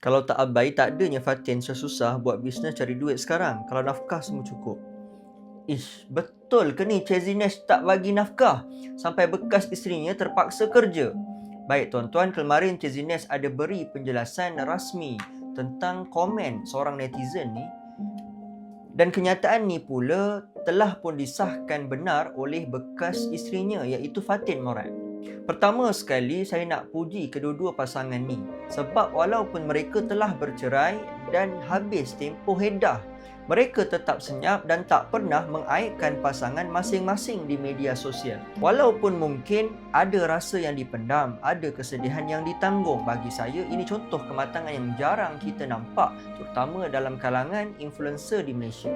Kalau tak abai, tak adanya Fatin susah buat bisnes cari duit sekarang. Kalau nafkah semua cukup. Ish, betul ke ni Crazy Nash tak bagi nafkah sampai bekas isterinya terpaksa kerja? Baik tuan-tuan, kemarin Crazy Nash ada beri penjelasan rasmi tentang komen seorang netizen ni. Dan kenyataan ni pula telah pun disahkan benar oleh bekas isterinya, iaitu Fatin Morad. Pertama sekali, saya nak puji kedua-dua pasangan ni sebab walaupun mereka telah bercerai dan habis tempoh iddah, mereka tetap senyap dan tak pernah mengaibkan pasangan masing-masing di media sosial. Walaupun mungkin ada rasa yang dipendam, ada kesedihan yang ditanggung, bagi saya ini contoh kematangan yang jarang kita nampak, terutama dalam kalangan influencer di Malaysia.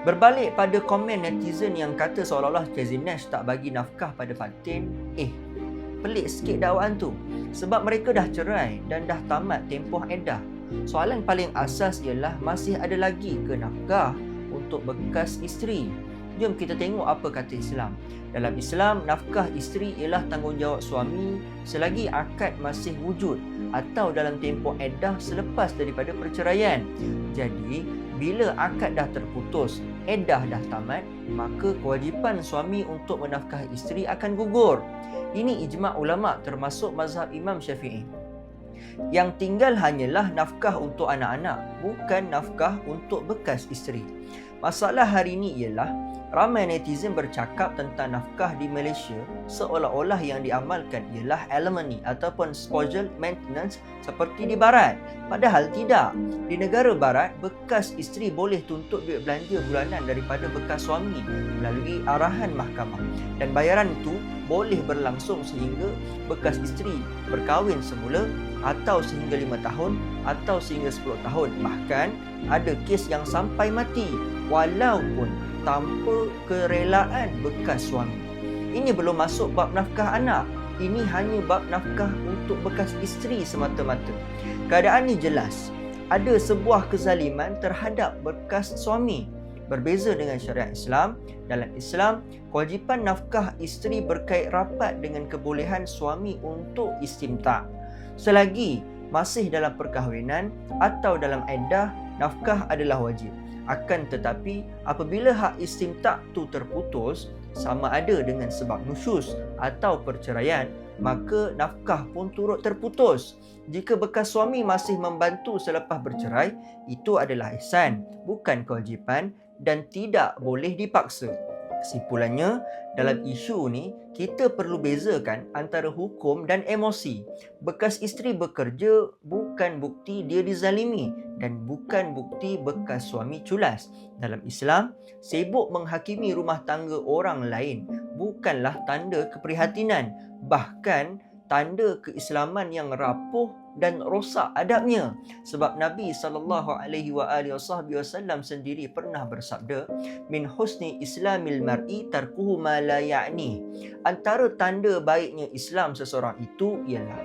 Berbalik pada komen netizen yang kata seolah-olah Crazy Nash tak bagi nafkah pada Fatin, pelik sikit dakwaan tu. Sebab mereka dah cerai dan dah tamat tempoh iddah. Soalan paling asas ialah masih ada lagi ke nafkah untuk bekas isteri? Jom kita tengok apa kata Islam. Dalam Islam, nafkah isteri ialah tanggungjawab suami selagi akad masih wujud atau dalam tempoh iddah selepas daripada perceraian. Jadi, bila akad dah terputus, iddah dah tamat, maka kewajipan suami untuk menafkahi isteri akan gugur. Ini ijma' ulama' termasuk mazhab Imam Syafi'i. Yang tinggal hanyalah nafkah untuk anak-anak, bukan nafkah untuk bekas isteri. Masalah hari ini ialah ramai netizen bercakap tentang nafkah di Malaysia seolah-olah yang diamalkan ialah alimony ataupun spousal maintenance seperti di barat. Padahal tidak. Di negara barat, bekas isteri boleh tuntut duit belanja bulanan daripada bekas suami melalui arahan mahkamah. Dan bayaran itu boleh berlangsung sehingga bekas isteri berkahwin semula atau sehingga 5 tahun atau sehingga 10 tahun. Bahkan ada kes yang sampai mati walaupun tanpa kerelaan bekas suami. Ini belum masuk bab nafkah anak. Ini hanya bab nafkah untuk bekas isteri semata-mata. Keadaan ni jelas. Ada sebuah kezaliman terhadap bekas suami. Berbeza dengan syariat Islam, dalam Islam, kewajipan nafkah isteri berkait rapat dengan kebolehan suami untuk istimta'. Selagi masih dalam perkahwinan atau dalam iddah, nafkah adalah wajib. Akan tetapi, apabila hak istimta' tu terputus, sama ada dengan sebab nusyuz atau perceraian, maka nafkah pun turut terputus. Jika bekas suami masih membantu selepas bercerai, itu adalah ihsan, bukan kewajipan dan tidak boleh dipaksa. Kesimpulannya, dalam isu ni, kita perlu bezakan antara hukum dan emosi. Bekas isteri bekerja bukan bukti dia dizalimi dan bukan bukti bekas suami culas. Dalam Islam, sibuk menghakimi rumah tangga orang lain bukanlah tanda keprihatinan, bahkan tanda keislaman yang rapuh dan rosak adabnya. Sebab Nabi SAW sendiri pernah bersabda, min husni islamil mar'i tarkuhu ma la ya'ni. Antara tanda baiknya Islam seseorang itu ialah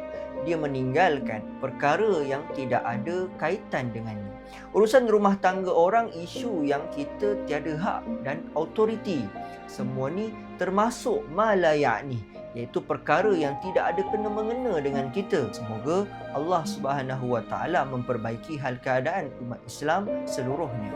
dia meninggalkan perkara yang tidak ada kaitan dengannya. Urusan rumah tangga orang isu yang kita tiada hak dan autoriti. Semua ni termasuk ma la ya'ni, iaitu perkara yang tidak ada kena-mengena dengan kita. Semoga Allah Subhanahu Wa Taala memperbaiki hal keadaan umat Islam seluruhnya.